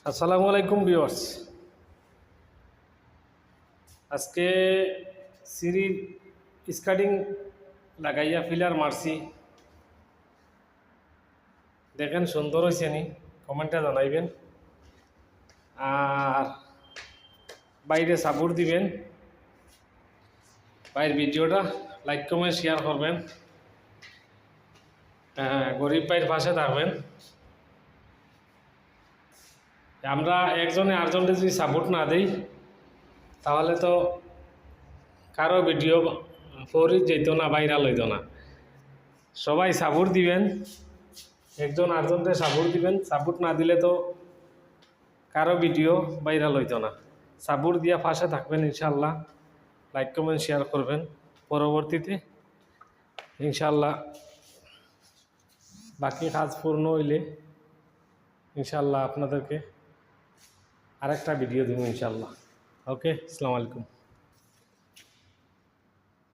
আসসালামু আলাইকুম ভিউয়ার্স। আজকে সিঁড়ির স্কার্টিং লাগাইয়া ফিলার মারছি, দেখেন সুন্দর হয়েছে নি, কমেন্টে জানাইবেন। আর বাইরে সাপোর্ট দিবেন, বাইরের ভিডিওটা লাইক কমেন্ট শেয়ার করবেন। গরিব ভাইয়ের পাশে থাকবেন। আমরা একজনে আরেকজনকে যদি সাপোর্ট না দিই তাহলে তো কারো ভিডিও ফরিদ যেত না, ভাইরাল হইত না। সবাই সাপোর্ট দিবেন, একজন আরেকজনকে সাপোর্ট দিবেন। সাপোর্ট না দিলে তো কারো ভিডিও ভাইরাল হইতো না। সাপোর্ট দিয়া পাশে থাকবেন ইনশাল্লাহ, লাইক কমেন্ট শেয়ার করবেন। পরবর্তীতে ইনশাল্লাহ বাকি কাজ পূর্ণ হইলে ইনশাল্লাহ আপনাদেরকে আরেকটা ভিডিও দেবো ইনশাল্লাহ। ওকে, আসসালামু আলাইকুম।